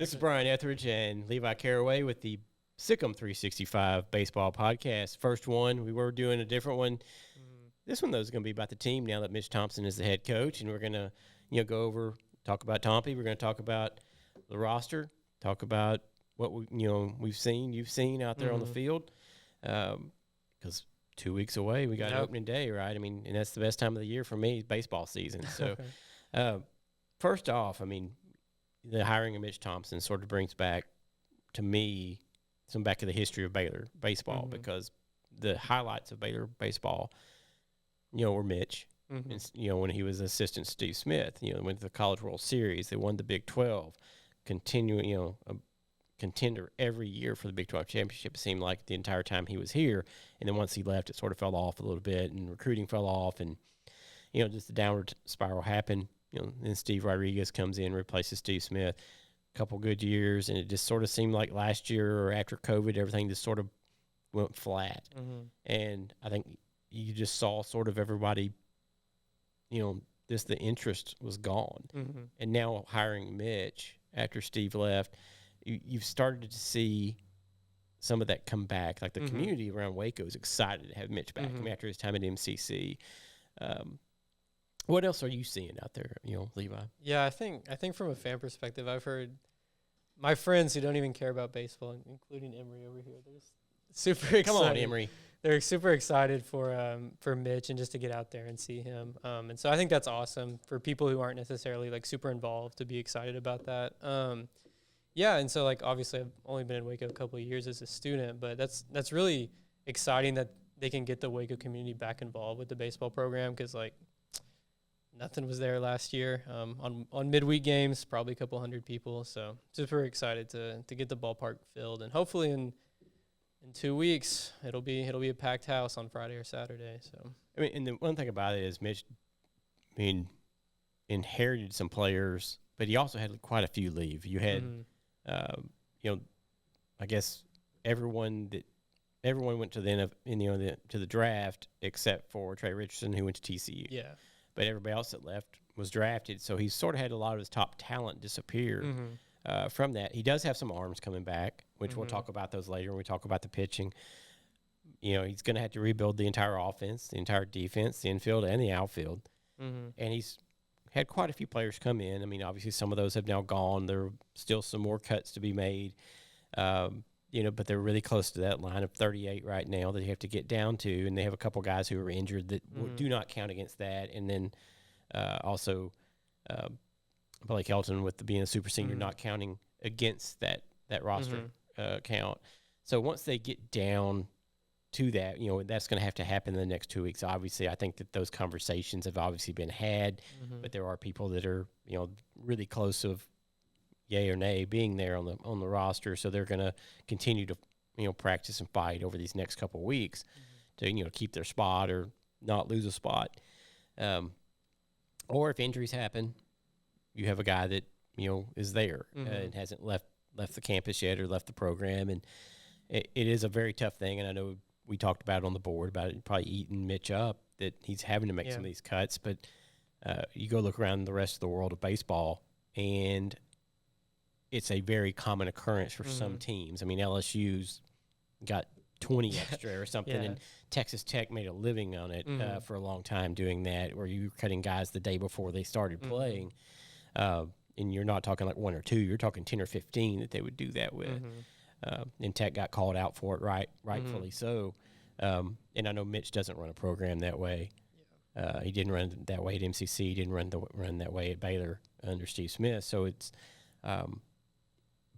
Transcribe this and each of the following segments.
This is Brian Ethridge and Levi Caraway with the SicEm365 baseball podcast. First one, we were doing a different one. This one, though, is going to be about the team now that Mitch Thompson is the head coach, and we're going to, go over, talk about Tompy. We're going to talk about the roster, talk about what we've seen, you've seen out there on the field, because 2 weeks away we got opening day, right? I mean, and that's the best time of the year for me, baseball season. So, first off, I mean, the hiring of Mitch Thompson sort of brings back, to me, some back to the history of Baylor baseball, because the highlights of Baylor baseball, were Mitch. And, when he was assistant Steve Smith, went to the College World Series. They won the Big 12, continuing, a contender every year for the Big 12 championship. It seemed like the entire time he was here. And then once he left, it sort of fell off a little bit, and recruiting fell off, and, just the downward spiral happened. Then Steve Rodriguez comes in, replaces Steve Smith. A couple good years, and it just sort of seemed like last year or after COVID, everything just sort of went flat. And I think you just saw sort of everybody, just the interest was gone. And now hiring Mitch after Steve left, you've started to see some of that come back. Like the community around Waco is excited to have Mitch back. I mean, after his time at MCC. What else are you seeing out there, Levi? Yeah, I think from a fan perspective, I've heard my friends who don't even care about baseball, including Emery over here, they're super excited. Come on, Emery. They're super excited for Mitch and just to get out there and see him. And so I think that's awesome for people who aren't necessarily like super involved to be excited about that. Yeah, and so like obviously I've only been in Waco a couple of years as a student, but that's really exciting that they can get the Waco community back involved with the baseball program, because like nothing was there last year. On midweek games, probably a couple hundred people. So super excited to get the ballpark filled, and hopefully in 2 weeks it'll be a packed house on Friday or Saturday. So I mean, and the one thing about it is Mitch, inherited some players, but he also had quite a few leave. You had, I guess everyone went to to the draft except for Trey Richardson, who went to TCU. Yeah. But everybody else that left was drafted, so he sort of had a lot of his top talent disappear from that. He does have some arms coming back, which we'll talk about those later when we talk about the pitching. He's going to have to rebuild the entire offense, the entire defense, the infield, and the outfield. And he's had quite a few players come in. I mean, obviously some of those have now gone. There are still some more cuts to be made, but they're really close to that line of 38 right now that you have to get down to, and they have a couple guys who are injured that do not count against that. And then also Blake Helton with being a super senior not counting against that roster count. So once they get down to that, that's going to have to happen in the next 2 weeks. Obviously, I think that those conversations have obviously been had, but there are people that are, really close of yay or nay being there on the roster. So they're going to continue to, practice and fight over these next couple of weeks to, keep their spot or not lose a spot. Or if injuries happen, you have a guy that, is there and hasn't left the campus yet or left the program. And it is a very tough thing. And I know we talked about it on the board about it probably eating Mitch up, that he's having to make some of these cuts. But you go look around the rest of the world of baseball, and it's a very common occurrence for some teams. I mean, LSU's got 20 extra or something, and Texas Tech made a living on it for a long time doing that, where you were cutting guys the day before they started playing. And you're not talking like one or two, you're talking 10 or 15 that they would do that with. And Tech got called out for it, rightfully so. And I know Mitch doesn't run a program that way. He didn't run that way at MCC. He didn't run that way at Baylor under Steve Smith. So it's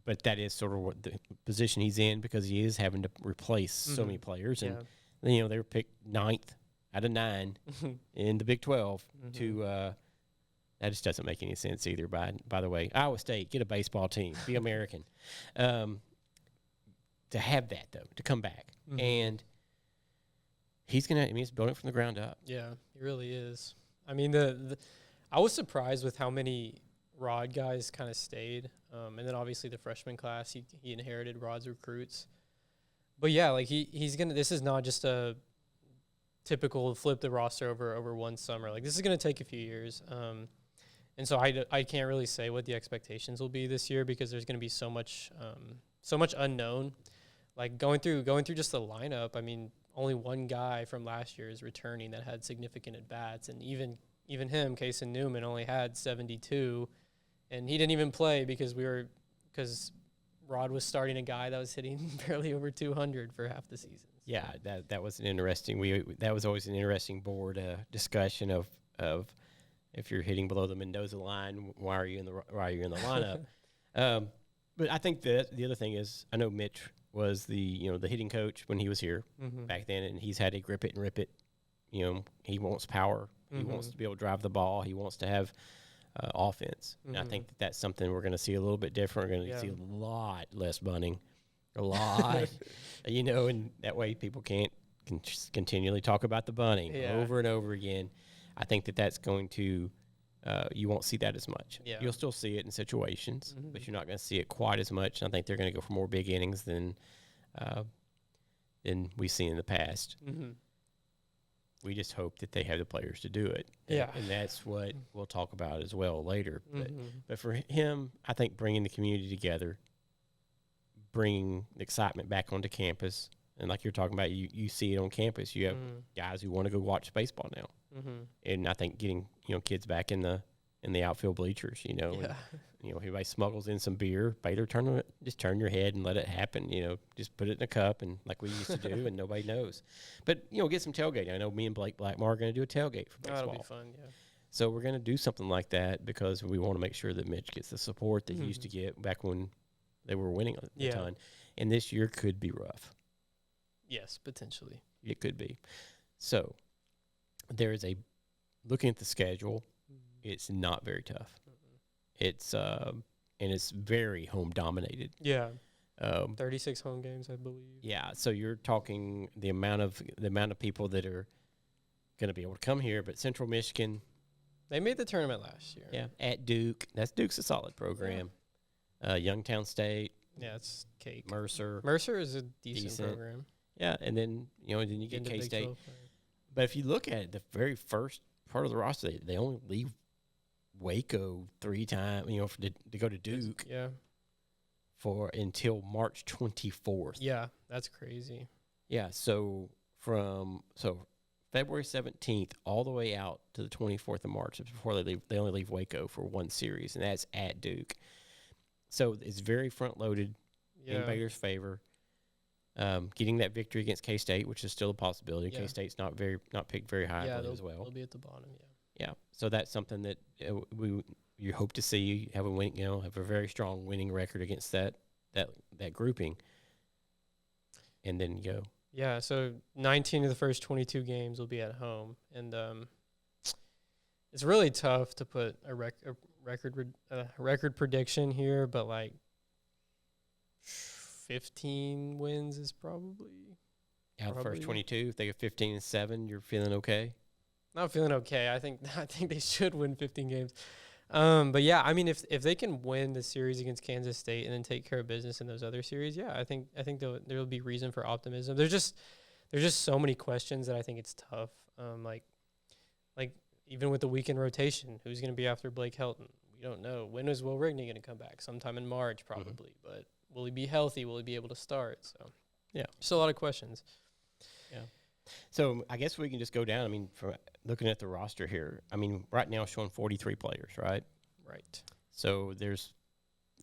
but that is sort of what the position he's in, because he is having to replace so many players. And, they were picked 9th out of 9 in the Big 12 to that just doesn't make any sense either, by the way. Iowa State, get a baseball team, be American. To have that, though, to come back. And he's he's building from the ground up. Yeah, he really is. I mean, I was surprised with how many Rod guys kind of stayed. And then obviously the freshman class, he inherited Rod's recruits. But yeah, like this is not just a typical flip the roster over one summer. Like, this is going to take a few years. And so I can't really say what the expectations will be this year because there's going to be so much unknown. Like going through just the lineup, I mean, only one guy from last year is returning that had significant at-bats, and even him, Kaysen Newman, only had 72, and he didn't even play because Rod was starting a guy that was hitting barely over 200 for half the season. So. Yeah, that was an interesting. That was always an interesting board discussion of if you're hitting below the Mendoza line, why are you in the lineup? But I think that the other thing is, I know Mitch was the hitting coach when he was here back then, and he's had a grip it and rip it. He wants power. He wants to be able to drive the ball. He wants to have offense. And I think that's something we're going to see a little bit different. We're going to see a lot less bunting, a lot, and that way people can continually talk about the bunting over and over again. I think that's going to you won't see that as much. Yeah. You'll still see it in situations, but you're not going to see it quite as much. And I think they're going to go for more big innings than we've seen in the past. We just hope that they have the players to do it. Yeah. And that's what we'll talk about as well later. But for him, I think bringing the community together, bringing the excitement back onto campus, and like you're talking about, you see it on campus. You have guys who want to go watch baseball now. And I think getting kids back in the outfield bleachers, and everybody smuggles in some beer. Baylor, just turn your head and let it happen. Just put it in a cup and like we used to do, and nobody knows. But get some tailgating. I know me and Blake Blackmore are going to do a tailgate for baseball. That'll be fun. Yeah. So we're going to do something like that because we want to make sure that Mitch gets the support that he used to get back when they were winning a ton. And this year could be rough. Yes, potentially. It could be. So there is looking at the schedule, it's not very tough. It's and it's very home dominated. Yeah. 36 home games, I believe. Yeah, so you're talking the amount of people that are going to be able to come here, but Central Michigan, they made the tournament last year. Yeah, at Duke. Duke's a solid program. Yeah. Youngstown State. Yeah, it's cake. Mercer. Mercer is a decent program. Yeah, and then then you get K-State. But if you look at it, the very first part of the roster, they only leave Waco 3 times, to go to Duke. Yeah. Until March 24th. Yeah, that's crazy. Yeah, so February 17th all the way out to the 24th of March before they leave. They only leave Waco for one series, and that's at Duke. So it's very front-loaded in Baylor's favor. Getting that victory against K-State, which is still a possibility. Yeah. K-State's not picked very high as well. They'll be at the bottom. Yeah. So that's something that you hope to see. Have a very strong winning record against that grouping, and then go. Yeah. So 19 of the first 22 games will be at home, and it's really tough to put a record prediction here, but like 15 wins is probably out of the first 22. If they get 15-7, you're feeling okay. Not feeling okay. I think they should win 15 games. But yeah, I mean, if they can win the series against Kansas State and then take care of business in those other series, yeah, I think there'll be reason for optimism. There's just so many questions that I think it's tough. Like even with the weekend rotation, who's going to be after Blake Helton? We don't know. When is Will Rigney going to come back? Sometime in March, probably. But will he be healthy? Will he be able to start? So yeah, just a lot of questions. Yeah. So I guess we can just go down. I mean, from looking at the roster here, I mean, right now it's showing 43 players, right? Right. So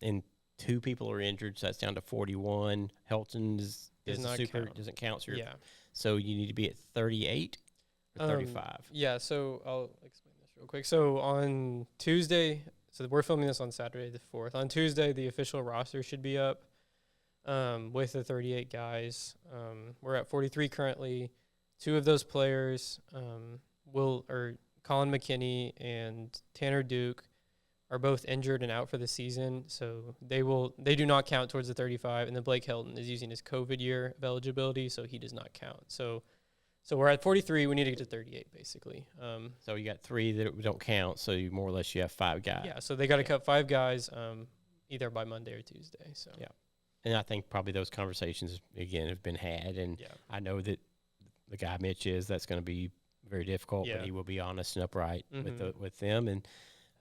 and 2 people are injured, so that's down to 41. Helton doesn't count. So you need to be at 38 or 35. Yeah, so I'll explain this real quick. So on Tuesday, so we're filming this on Saturday the 4th. On Tuesday, the official roster should be up with the 38 guys. We're at 43 currently. 2 of those players, Colin McKinney and Tanner Duke, are both injured and out for the season, so they do not count towards the 35. And then Blake Helton is using his COVID year of eligibility, so he does not count. So we're at 43. We need to get to 38, basically. So you got 3 that don't count. So you more or less you have 5 guys. Yeah. So they got to cut 5 guys, either by Monday or Tuesday. So yeah, and I think probably those conversations again have been had, and I know that the guy Mitch that's going to be very difficult, but he will be honest and upright with them. And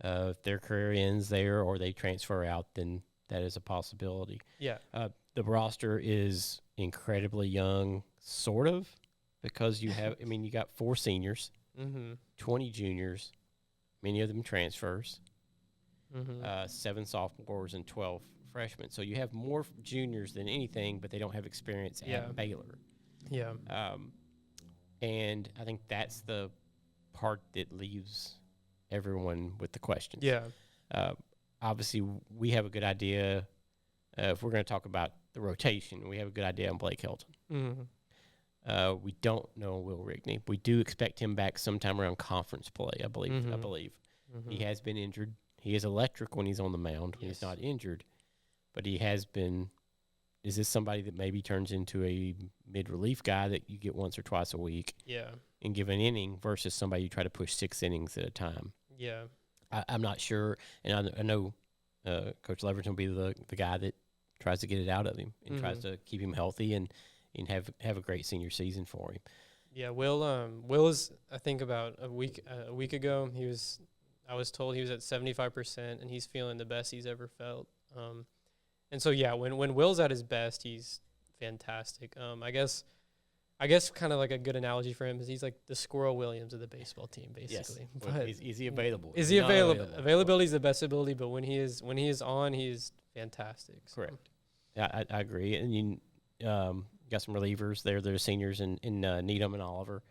If their career ends there or they transfer out, then that is a possibility. Yeah. The roster is incredibly young, sort of, because you have, I mean, you got 4 seniors, 20 juniors, many of them transfers, 7 sophomores, and 12 freshmen. So you have more juniors than anything, but they don't have experience at Baylor. Yeah. And I think that's the part that leaves everyone with the questions. Yeah. Obviously, we have a good idea. If we're going to talk about the rotation, we have a good idea on Blake Hilton. We don't know Will Rigney. We do expect him back sometime around conference play, I believe. He has been injured. He is electric when he's on the mound, when he's not injured. But he has been – is this somebody that maybe turns into a mid-relief guy that you get once or twice a week and give an inning versus somebody you try to push 6 innings at a time? Yeah. I'm not sure. And I know Coach Leverton will be the guy that tries to get it out of him and tries to keep him healthy and have a great senior season for him. Yeah, Will is, I think, about a week ago. I was told he was at 75%, and he's feeling the best he's ever felt. And so yeah, when Will's at his best, he's fantastic. I guess kind of like a good analogy for him is he's like the Squirrel Williams of the baseball team, basically. Yes. But is he available? Is he available? Availability is the best ability, but when he is on, he's fantastic. So. Correct. Yeah, I agree. And you got some relievers there. They're seniors in Needham and Oliver.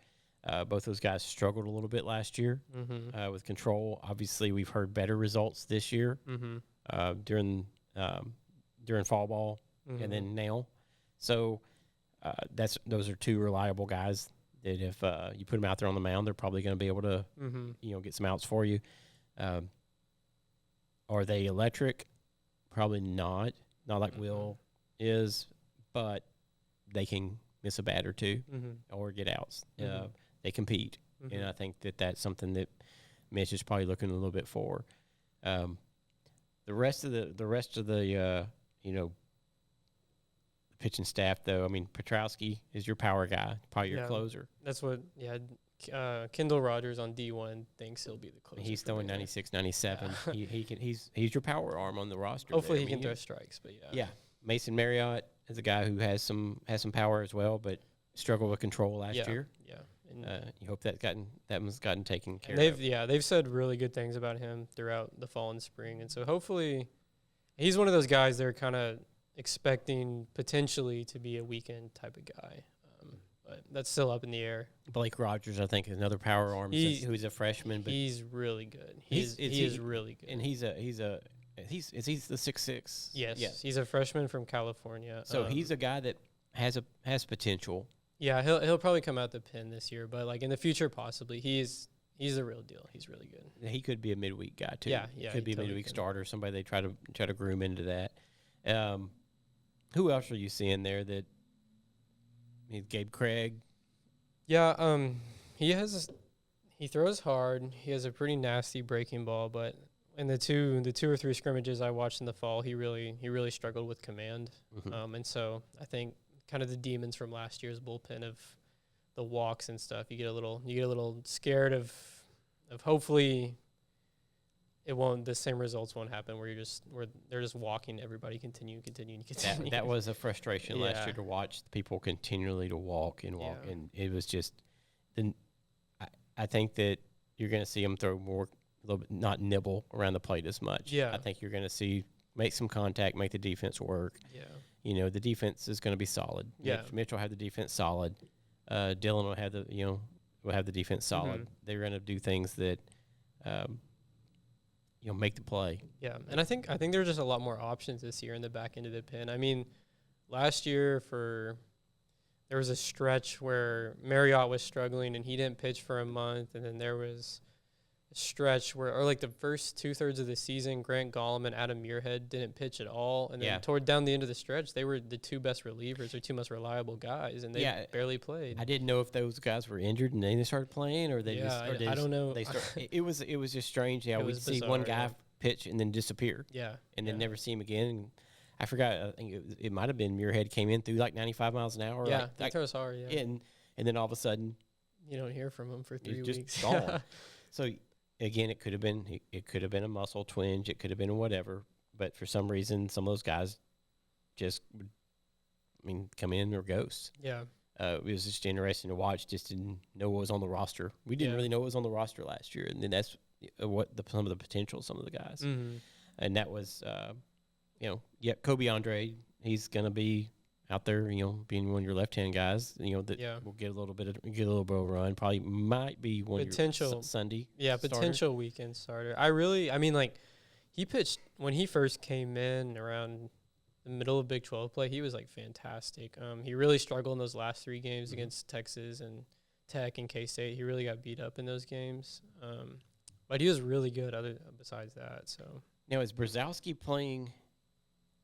Both those guys struggled a little bit last year with control. Obviously, we've heard better results this year during fall ball and then now. So those are 2 reliable guys that if you put them out there on the mound, they're probably going to be able to get some outs for you. Are they electric? Probably not. Not like Will is, but they can miss a bat or 2 or get outs. They compete, and I think that's something that Mitch is probably looking a little bit for. The rest of the pitching staff, though, I mean, Petrowski is your power guy, probably your closer. That's what, Kendall Rogers on D1 thinks he'll be the closer. He's throwing 96, 97. Yeah. He's your power arm on the roster. Hopefully he can throw strikes, but yeah. Mason Marriott is a guy who has some power as well, but struggled with control last year. Yeah. You hope that one's gotten taken care of. They've said really good things about him throughout the fall and spring, and so hopefully he's one of those guys they're kind of expecting potentially to be a weekend type of guy, but that's still up in the air. Blake Rogers, I think, is another power arm who's a freshman, but he's really good. He is really good, and he's the 6'6". Yes, he's a freshman from California. So he's a guy that has potential. Yeah, he'll probably come out the pen this year, but like in the future, possibly he's a real deal. He's really good. He could be a midweek guy too. Yeah, could be a midweek starter. Somebody they try to groom into that. Who else are you seeing there? Gabe Craig. Yeah, he throws hard. He has a pretty nasty breaking ball, but in the two or three scrimmages I watched in the fall, he really struggled with command. And so I think kind of the demons from last year's bullpen of the walks and stuff. You get a little scared of hopefully the same results won't happen where they're just walking everybody continue. That was a frustration last year to watch people continually to walk, and it was just I think that you're going to see them throw more, a little bit, not nibble around the plate as much. I think you're going to see make some contact, make the defense work. The defense is going to be solid. Mitch will have the defense solid. Dylan will have the defense solid. They're going to do things that make the play. Yeah, and I think there's just a lot more options this year in the back end of the pen. I mean, last year there was a stretch where Marriott was struggling and he didn't pitch for a month, and then there was a stretch where like the first 2/3 of the season, Grant Gollum and Adam Muirhead didn't pitch at all, and then toward down the end of the stretch, they were the 2 best relievers or 2 most reliable guys, and they barely played. I didn't know if those guys were injured and then they started playing, or I don't know. It was just strange how we'd see one guy pitch and then disappear, and then never see him again. And I forgot. I think it might have been Muirhead came in through like 95 miles an hour. Yeah, he throws hard. Yeah, and then all of a sudden you don't hear from him for 3 weeks. Just gone. So again, it could have been a muscle twinge. It could have been whatever. But for some reason, some of those guys just, come in or ghosts. Yeah. It was just interesting to watch. Just didn't know what was on the roster. We didn't really know what was on the roster last year, and then that's some of the potential, some of the guys, and that was, Kobe Andre. He's gonna be out there, being one of your left-hand guys. That will get a little bit of run. Probably might be one potential of your Sunday. Yeah, starter. Potential weekend starter. He pitched when he first came in around the middle of Big 12 play. He was fantastic. He really struggled in those last 3 games against Texas and Tech and K-State. He really got beat up in those games. But he was really good besides that. So now is Brzezowski playing?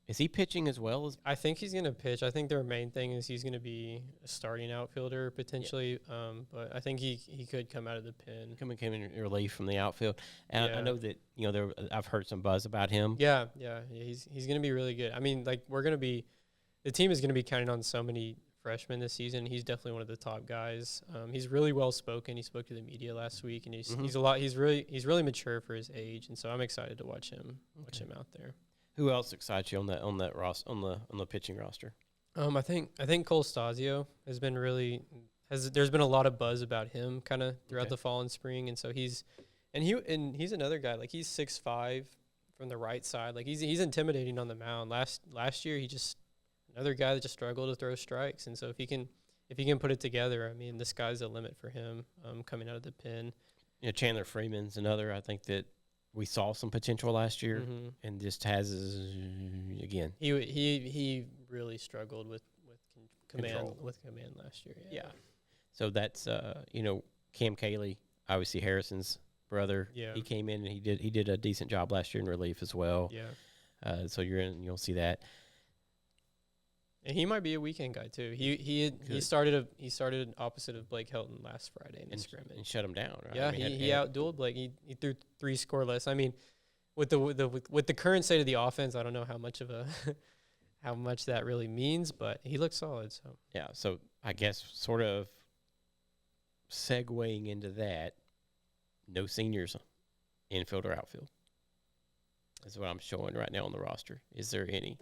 Is he pitching as well as? I think he's going to pitch. I think their main thing is he's going to be a starting outfielder potentially. Yeah. But I think he could come out of the pen. Come in relief from the outfield. And I know that I've heard some buzz about him. Yeah. He's going to be really good. The team is going to be counting on so many freshmen this season. He's definitely one of the top guys. He's really well spoken. He spoke to the media last week, and he's really mature for his age. And so I'm excited to watch him out there. Who else excites you on the pitching roster? I think Cole Stasio has been there's been a lot of buzz about him kind of throughout the fall and spring, and so he's another guy, he's 6'5" from the right side. He's intimidating on the mound. Last year another guy that just struggled to throw strikes, and so if he can put it together, the sky's the limit for him coming out of the pen. Chandler Freeman's another. I think that we saw some potential last year, and just has again. He really struggled with command last year. Yeah. So that's Cam Cayley, obviously Harrison's brother. Yeah. He came in and he did a decent job last year in relief as well. Yeah. So you'll see that. And he might be a weekend guy too. He started opposite of Blake Helton last Friday in the scrimmage and shut him down. Right? Yeah, he outdueled Blake. He threw 3 scoreless. With the current state of the offense, I don't know how much how much that really means, but he looks solid. So yeah. So I guess sort of segueing into that, no seniors, infield or outfield. That's what I'm showing right now on the roster. Is there any?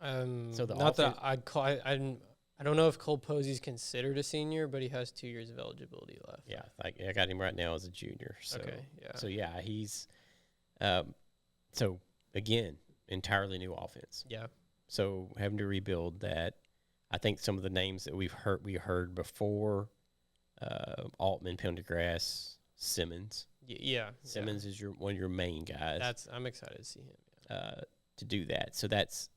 So not that I don't know if Cole Posey's considered a senior, but he has 2 years of eligibility left. Yeah, I got him right now as a junior. So, okay, yeah. So yeah, he's so again, entirely new offense. Yeah. So having to rebuild that, I think some of the names that we heard before, Altman, Pendergrass, Simmons. Yeah. Simmons is one of your main guys. I'm excited to see him. To do that. So that's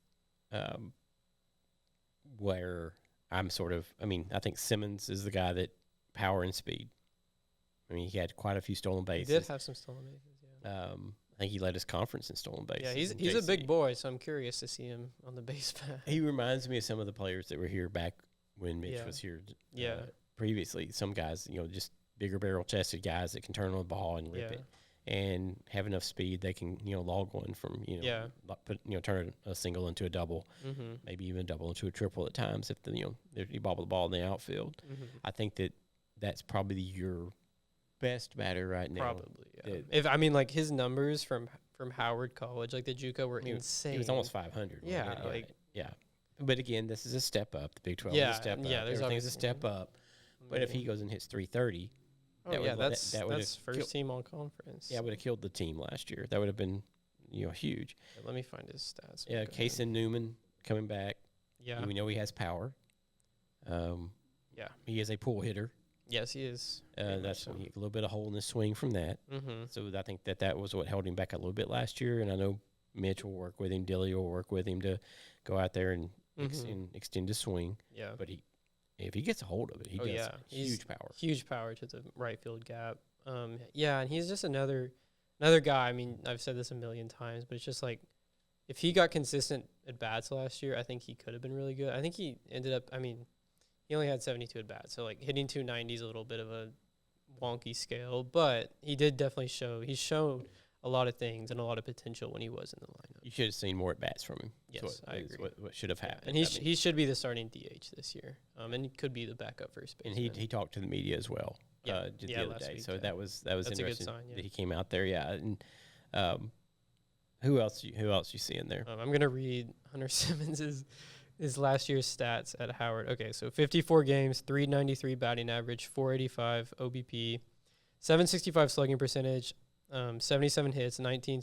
where I'm sort of. I think Simmons is the guy that power and speed. He had quite a few stolen bases. He did have some stolen bases. Yeah. I think he led his conference in stolen bases. Yeah, he's a big boy, so I'm curious to see him on the base path. He reminds me of some of the players that were here back when Mitch was here. Previously, some guys, just bigger barrel-chested guys that can turn on the ball and rip it, and have enough speed they can log one from turn a single into a double, maybe even a double into a triple at times if you bobble the ball in the outfield. I think that's probably your best batter right now. Probably, yeah. If his numbers from Howard College, the JUCO, were insane. He was almost 500. Yeah, yeah. But again, this is a step up. The Big 12 is a step up. Yeah, everything's a step up. But if he goes and hits 330, that's first team all conference. Yeah, would have killed the team last year. That would have been, huge. Let me find his stats. Yeah, Kaysen Newman coming back. Yeah, we know he has power. He is a pull hitter. Yes, he is. That's a little bit of hole in his swing from that. So I think that was what held him back a little bit last year. And I know Mitch will work with him. Dilly will work with him to go out there and extend his swing. Yeah, but if he gets a hold of it, he does huge power. Huge power to the right field gap. And he's just another guy. I've said this a million times, but it's just if he got consistent at bats last year, I think he could have been really good. I think he ended up. He only had 72 at bats, so hitting 290 is a little bit of a wonky scale, but he did definitely he showed a lot of things and a lot of potential when he was in the lineup. You should have seen more at bats from him. Yes, I agree. What should have happened. And he should be the starting DH this year, and he could be the backup first base. And he talked to the media as well. just the other last day. week, so yeah. that was That's a good interesting sign, yeah. that he came out there. Yeah, and who else you see in there? I'm gonna read Hunter Simmons' his last year's stats at Howard. Okay, so 54 games, 393 batting average, 485 OBP, 765 slugging percentage, 77 hits, 19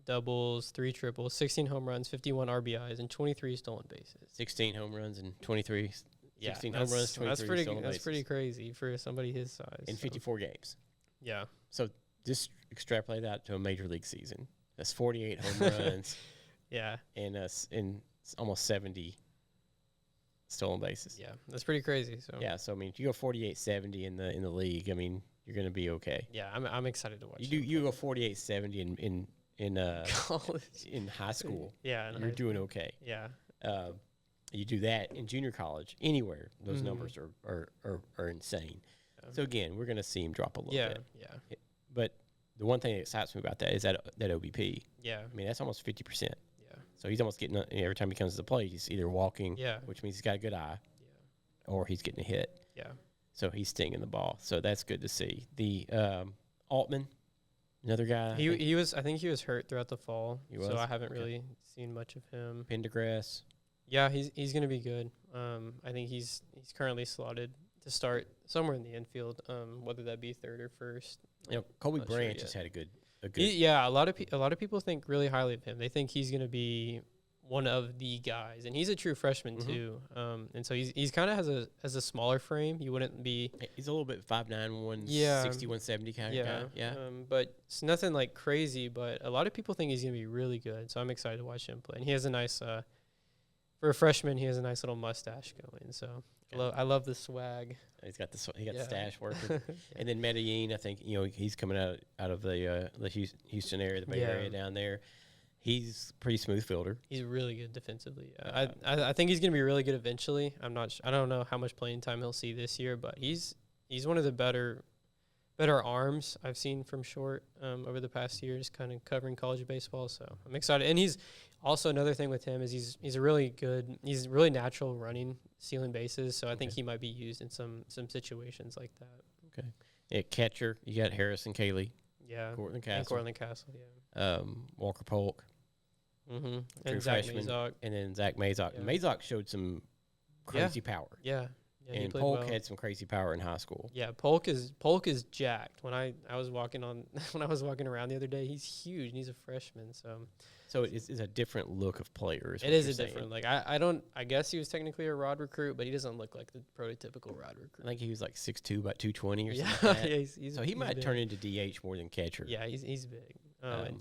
doubles, 3 triples, 16 home runs, 51 RBIs, and 23 stolen bases. 16 home runs and 23. Yeah, 16 home runs, 23 stolen bases. That's pretty crazy for somebody his size. In 54 games. Yeah. So just extrapolate that to a major league season. That's 48 home runs. Yeah. And almost 70 stolen bases. Yeah, that's pretty crazy. So yeah, so I mean, if you go 48-70 in the league, I mean, you're going to be okay. Yeah, I'm excited to watch. You go 48-70 in college, in high school. Yeah, you're doing okay. Yeah. You do that in junior college, anywhere, those numbers are insane. So again, we're going to see him drop a little bit. Yeah. But the one thing that excites me about that is that OBP. Yeah. I mean, that's almost 50%. Yeah. So he's almost getting every time he comes to the plate, he's either walking, yeah, which means he's got a good eye, or he's getting a hit. Yeah. So he's stinging the ball. So that's good to see. The Altman, another guy. I think he was hurt throughout the fall. So I haven't really seen much of him. Pendergrass. Yeah, he's gonna be good. I think he's currently slotted to start somewhere in the infield, whether that be third or first. You know, Colby Branch has had a good. A lot of people think really highly of him. They think he's gonna be one of the guys, and he's a true freshman too. And so he's kind of has a smaller frame. He wouldn't be. He's a little bit 5'9", 160, 170 kind of guy. Yeah. But it's nothing like crazy. But a lot of people think he's gonna be really good. So I'm excited to watch him play. And he has a nice, for a freshman, he has a nice little mustache going. So I love the swag. He's got the stash working. And then Medellin, I think he's coming out of the Houston area, the Bay Area down there. He's a pretty smooth fielder. He's really good defensively. I think he's going to be really good eventually. I don't know how much playing time he'll see this year, but he's one of the better arms I've seen from short over the past years, kind of covering college baseball. So I'm excited. And he's also, another thing with him is he's really natural running, stealing bases. So I think he might be used in some situations like that. Okay. At catcher, you got Harrison Cayley. Yeah. Cortland Castle. Yeah. Walker Polk. Mm-hmm. And Zach Mazok. And then Zach Mazok. Yeah. Mazok showed some crazy power. Yeah. And Polk had some crazy power in high school. Yeah, Polk is jacked. When I was walking around the other day, he's huge and he's a freshman. So it's a different look of players. It is a different like I guess he was technically a rod recruit, but he doesn't look like the prototypical rod recruit. I think he was like 6'2", about 220 or something. Like that. Yeah, so he might turn into DH more than catcher. Yeah, he's big.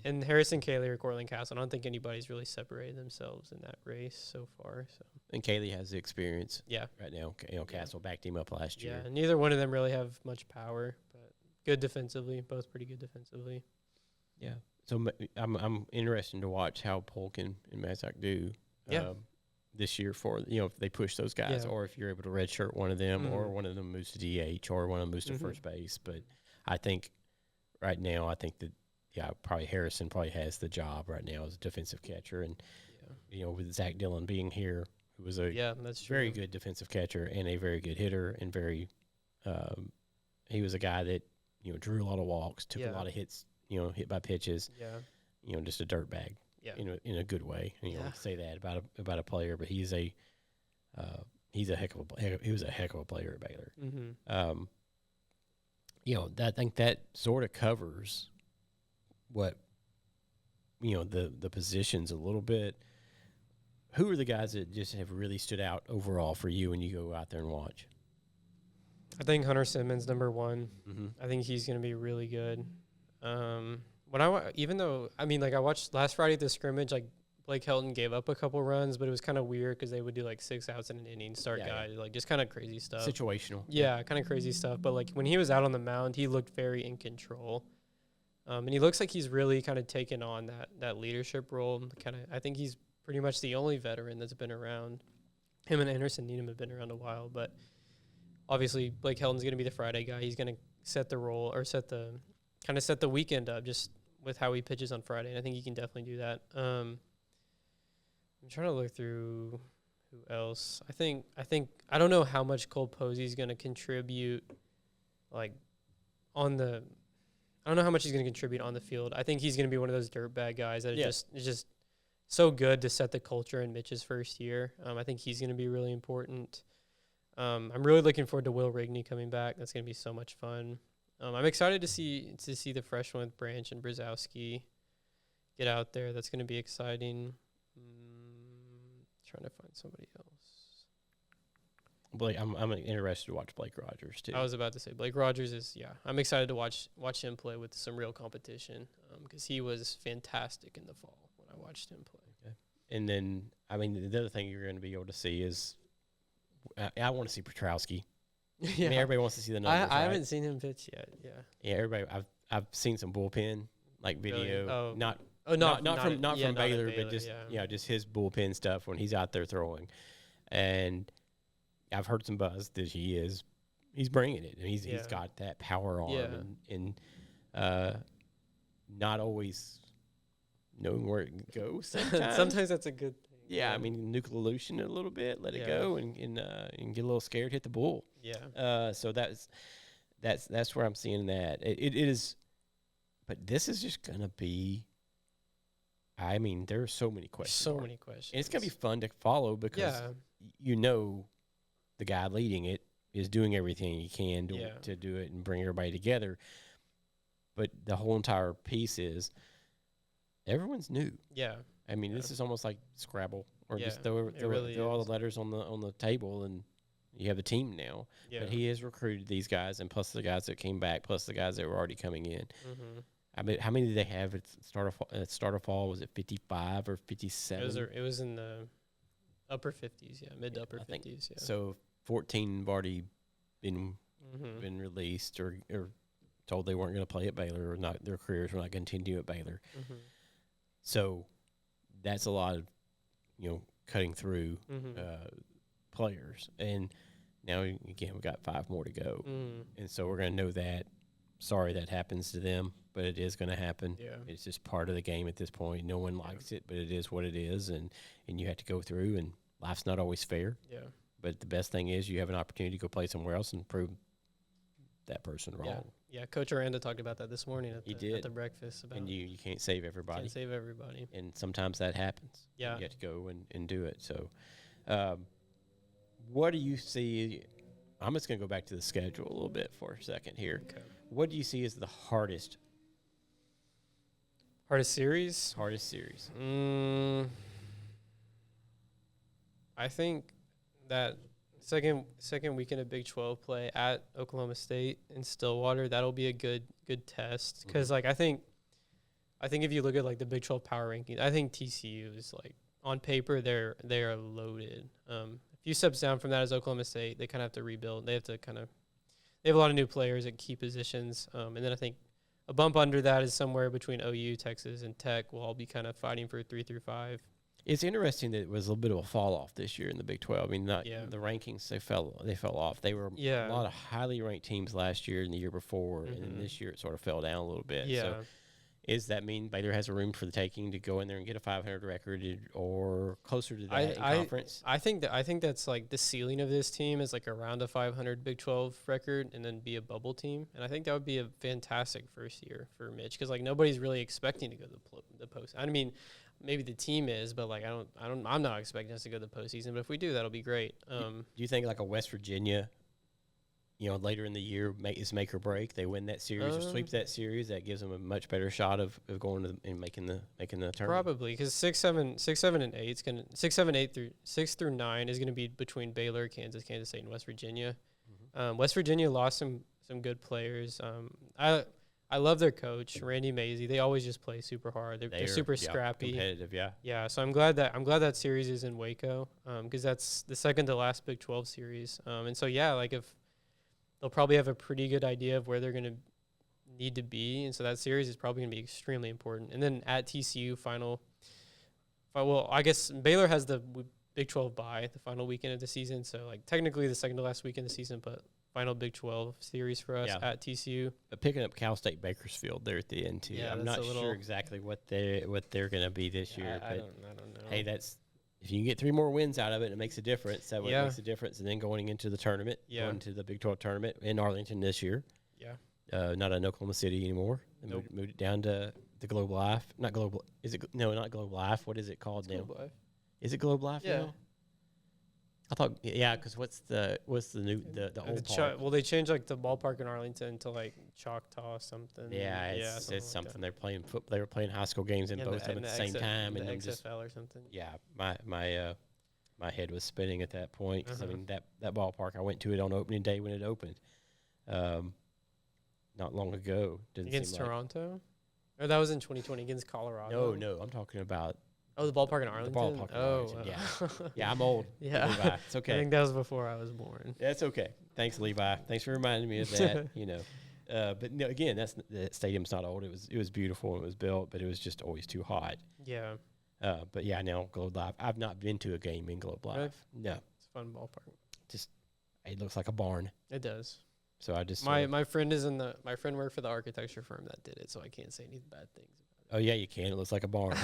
And Harrison Cayley or Cortland Castle, I don't think anybody's really separated themselves in that race so far. So. And Cayley has the experience. Yeah. Right now, Castle backed him up last year. Yeah, and neither one of them really have much power, but good defensively, both pretty good defensively. Yeah. So I'm interested to watch how Polk and Mazak do this year for if they push those guys, or if you're able to redshirt one of them, or one of them moves to DH, or one of them moves to first base. But I think right now, that probably Harrison has the job right now as a defensive catcher, and with Zach Dillon being here, who was a very good defensive catcher and a very good hitter, and he was a guy that drew a lot of walks, took a lot of hits. Hit by pitches. Yeah. Just a dirt bag. Yeah. In a good way. And you don't say that about a player, but he was a heck of a player at Baylor. Mm-hmm. I think that sort of covers what the positions a little bit. Who are the guys that just have really stood out overall for you when you go out there and watch? I think Hunter Simmons, number one. Mm-hmm. I think he's going to be really good. I watched last Friday at the scrimmage, like Blake Helton gave up a couple runs, but it was kind of weird because they would do like 6 outs in an inning, guys, like just kind of crazy stuff. Situational. Yeah, kind of crazy stuff. But like when he was out on the mound, he looked very in control. And he looks like he's really kind of taken on that leadership role. I think he's pretty much the only veteran that's been around. Him and Anderson Needham have been around a while, but obviously Blake Helton's going to be the Friday guy. He's going to set the role or set the weekend up just with how he pitches on Friday, and I think he can definitely do that. I'm trying to look through who else. I don't know how much Cole Posey's going to contribute, like on the. I don't know how much he's going to contribute on the field. I think he's going to be one of those dirtbag guys that is just so good to set the culture in Mitch's first year. I think he's going to be really important. I'm really looking forward to Will Rigney coming back. That's going to be so much fun. I'm excited to see the freshman with Branch and Brzezowski get out there. That's going to be exciting. Trying to find somebody else. Blake, I'm interested to watch Blake Rogers too. I was about to say Blake Rogers is I'm excited to watch him play with some real competition because he was fantastic in the fall when I watched him play. Okay. And then the other thing you're going to be able to see is I want to see Petrowski. Yeah, everybody wants to see the numbers. I haven't seen him pitch yet. Yeah. Everybody. I've seen some bullpen video. Really? Oh. Not from Baylor, but just just his bullpen stuff when he's out there throwing, and I've heard some buzz that he's bringing it, and he's got that power arm, and not always knowing where it goes. Sometimes that's a good thing. Yeah, nucleolution a little bit, let it go, and get a little scared, hit the bull. Yeah. So that's where I'm seeing that. It is, but this is just gonna be. There are so many questions. So many questions. And it's gonna be fun to follow because the guy leading it is doing everything he can to do it and bring everybody together. But the whole entire piece is everyone's new. Yeah. This is almost like Scrabble, or just throw really all the letters on the table, and you have a team now. Yeah. But he has recruited these guys, and plus the guys that came back, plus the guys that were already coming in. Mm-hmm. How many did they have at start of fall? Was it 55 or 57? It was in the upper 50s, mid to upper 50s. Yeah. So 14 have already been released or told they weren't going to play at Baylor, or not, their careers were not going to continue at Baylor. Mm-hmm. So that's a lot of cutting through players, and now again we've got 5 more to go, and so we're going to know that. Sorry that happens to them, but it is going to happen. Yeah. It's just part of the game at this point. No one likes it, but it is what it is, and you have to go through, and life's not always fair. Yeah. But the best thing is you have an opportunity to go play somewhere else and prove that person wrong. Yeah, Coach Aranda talked about that this morning at the breakfast. And you can't save everybody. Can't save everybody. And sometimes that happens. Yeah. You have to go and do it. So what do you see? I'm just going to go back to the schedule a little bit for a second here. Okay. What do you see as the hardest series? Hardest series. I think that second weekend of Big 12 play at Oklahoma State in Stillwater, that'll be a good test because I think if you look at the Big 12 power rankings, I think TCU is on paper they are loaded. A few steps down from that is Oklahoma State. They kind of have to rebuild. They have a lot of new players at key positions, and then I think a bump under that is somewhere between OU, Texas, and Tech. We'll all be kind of fighting for 3 through 5. It's interesting that it was a little bit of a fall off this year in the Big 12. The rankings they fell off. They were a lot of highly ranked teams last year and the year before, and then this year it sort of fell down a little bit. Yeah. So does that mean Baylor has a room for the taking to go in there and get a 500 record or closer to that in conference? I think that's the ceiling of this team is around a 500 Big 12 record and then be a bubble team. And I think that would be a fantastic first year for Mitch because nobody's really expecting to go to the post. Maybe the team is, but I'm not expecting us to go to the postseason. But if we do, that'll be great. Do you think a West Virginia, later in the year is make or break? They win that series or sweep that series, that gives them a much better shot of going to and making the tournament. Probably because 6, 7, and 8 6 through 9 is gonna be between Baylor, Kansas State, and West Virginia. West Virginia lost some good players. I love their coach, Randy Mazey. They always just play super hard. They're super scrappy, competitive. Yeah. So I'm glad that series is in Waco, because that's the second to last Big 12 series. And so if they'll probably have a pretty good idea of where they're going to need to be, and so that series is probably going to be extremely important. And then at TCU I guess Baylor has the Big 12 bye the final weekend of the season, so technically the second to last weekend of the season, but final Big 12 series for us at TCU. But picking up Cal State Bakersfield there at the end too. I'm not sure exactly what they're going to be this year. But I don't know. Hey, if you can get 3 more wins out of it, it makes a difference. That makes a difference. And then going into the tournament, going to the Big 12 tournament in Arlington this year. Yeah. not in Oklahoma City anymore. They Nope. moved it down to the Globe Life. Not Global. Is it? No, not Globe Life. What is it called now? Globe Life. Is it Globe Life Yeah. now? I thought, yeah, because what's the new the old park? Well, they changed like the ballpark in Arlington to like Choctaw something. Yeah, it's something something. like They're playing They were playing high school games in that. both of them at the same time, and the I'm just XFL or something. yeah, my head was spinning at that point because I Uh-huh. mean that ballpark, I went to it on opening day when it opened, not long ago. Didn't Against seem like, Toronto, or that was in 2020 against Colorado. no, I'm talking about Oh, the ballpark in Arlington. ballpark in Arlington, yeah. yeah. I'm old. Yeah. Levi. It's I okay. think that was before I was born. That's okay. Thanks, Levi. Thanks for reminding me of that. But no, again, the stadium's not old. It was beautiful. It was built, but it was just always too hot. Yeah, But yeah, now Globe Life. I've not been to a game in Globe Life. Really? No, it's a fun ballpark. it looks like a barn. It does. So I just My friend worked for the architecture firm that did it, so I can't say any bad things oh yeah, you can. It looks like a barn.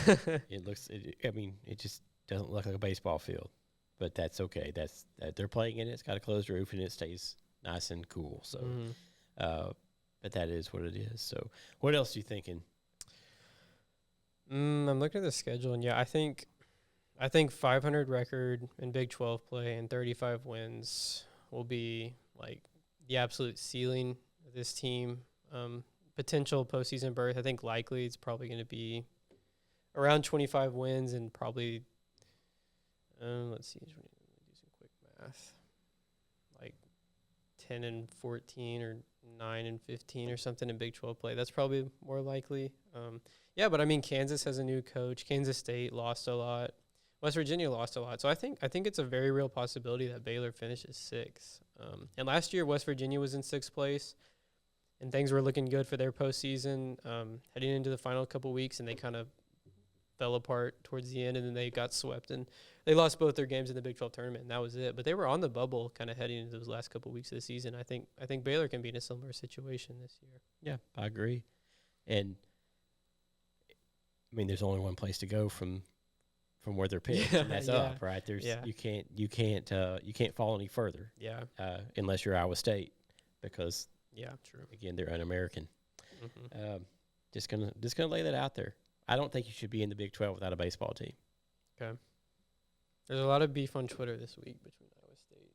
It just doesn't look like a baseball field, but that's okay. They're playing in it. It's got a closed roof and it stays nice and cool. So, Mhm. but that is what it is. So, what else are you thinking? I'm looking at the schedule, and yeah, I think 500 record in Big 12 play and 35 wins will be like the absolute ceiling of this team. Potential postseason berth, I think likely it's probably going to be around 25 wins and probably, let's see, do some quick math, like 10 and 14 or 9 and 15 or something in Big 12 play. That's probably more likely. Yeah, but I mean, Kansas has a new coach. Kansas State lost a lot. West Virginia lost a lot. So I think it's a very real possibility that Baylor finishes sixth. And last year, West Virginia was in sixth place, and things were looking good for their postseason heading into the final couple weeks, and they kind of fell apart towards the end, and then they got swept, and they lost both their games in the Big 12 tournament, and that was it. But they were on the bubble kind of heading into those last couple weeks of the season. I think Baylor can be in a similar situation this year. Yeah, I agree. And I mean, there's only one place to go from where they're picked, and that's up, right? You can't fall any further. Yeah. Unless you're Iowa State, because Yeah, true. again, they're un-American. Mm-hmm. Just gonna lay that out there. I don't think you should be in the Big 12 without a baseball team. Okay. There's a lot of beef on Twitter this week between Iowa State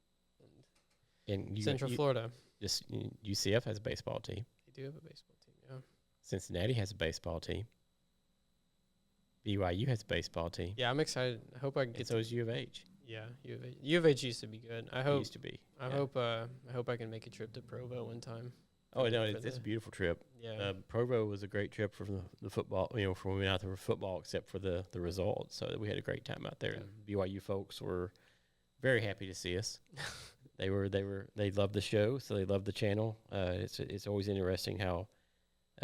and Central Florida. Just UCF has a baseball team. They do have a baseball team, yeah. Cincinnati has a baseball team. BYU has a baseball team. Yeah, I'm excited. I hope I can get And so is U of H. Yeah, U of H used to be good. I hope Used to be. I Yeah. hope I can make a trip to Provo one time. Oh no, for it's a the- beautiful trip. Yeah. Provo was a great trip for the football. For when we went out there for football, except for the results. So we had a great time out there. Yeah. BYU folks were very happy to see us. They loved the show, so they loved the channel. It's always interesting how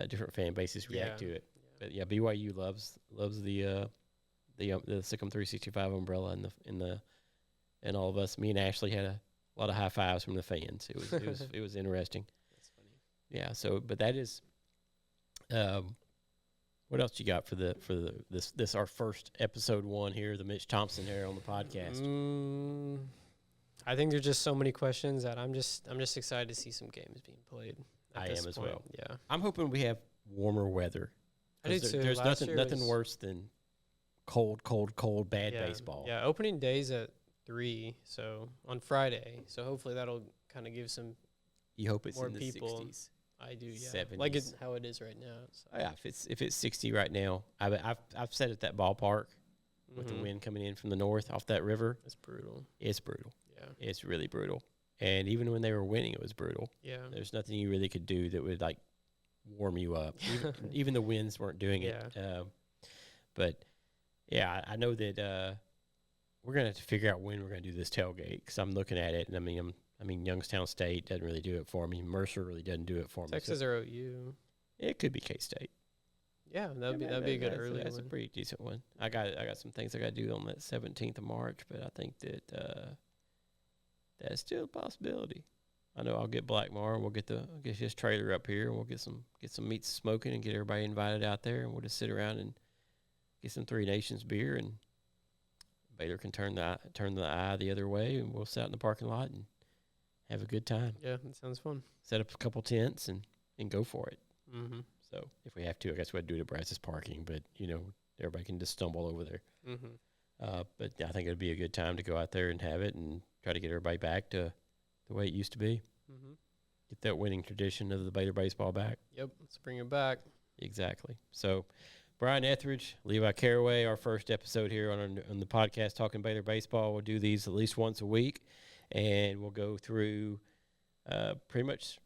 different fan bases react Yeah. to it. But yeah, BYU loves the SicEm365 umbrella and all of us. Me and Ashley had a lot of high fives from the fans. It was interesting. That's funny. Yeah. So, but that is, what else you got for this our first episode 1 here, the Mitch Thompson here on the podcast? I think there's just so many questions that I'm just excited to see some games being played. I am as well. Yeah. I'm hoping we have warmer weather. I do 'Cause too. There's Last year nothing was- worse than cold, bad yeah, baseball. Yeah, opening day's at 3, so on Friday. So hopefully that'll kind of give some. You hope it's More in the people. 60s. I do, yeah. 70s. Like it's how it is right now. So. Oh, yeah, if it's 60 right now, I've sat at that ballpark with the Mhm. wind coming in from the north off that river. It's brutal. It's brutal. Yeah. It's really brutal. And even when they were winning, it was brutal. Yeah. There's nothing you really could do that would like warm you up. Even the winds weren't doing it. But yeah, I know that we're gonna have to figure out when we're gonna do this tailgate, because I'm looking at it, and I mean Youngstown State doesn't really do it for me. Mercer really doesn't do it for me. Texas So or OU. it could be K-State. Yeah, that'd be a good early That's one. a pretty decent one. I got some things I got to do on that 17th of March, but I think that that's still a possibility. I know I'll get Blackmar, and we'll get his trailer up here, and we'll get some meat smoking and get everybody invited out there, and we'll just sit around and get some Three Nations beer, and Baylor can turn the eye the other way, and we'll sit out in the parking lot and have a good time. Yeah, that sounds fun. Set up a couple tents and and go for it. Mm-hmm. So if we have to, I guess we'd do it at Brazos Parking, but, everybody can just stumble over there. Mm-hmm. But I think it would be a good time to go out there and have it and try to get everybody back to the way it used to be. Mm-hmm. Get that winning tradition of the Baylor baseball back. Yep, let's bring it back. Exactly. So, Brian Ethridge, Levi Caraway, our first episode here on the podcast talking Baylor baseball. We'll do these at least once a week, and we'll go through pretty much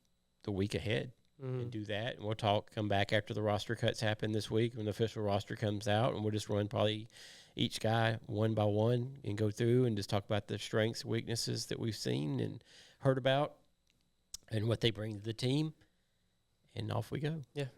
the week ahead and do that. And we'll come back after the roster cuts happen this week when the official roster comes out, and we'll just run probably each guy one by one and go through and just talk about the strengths, weaknesses that we've seen and heard about and what they bring to the team. And off we go. Yeah,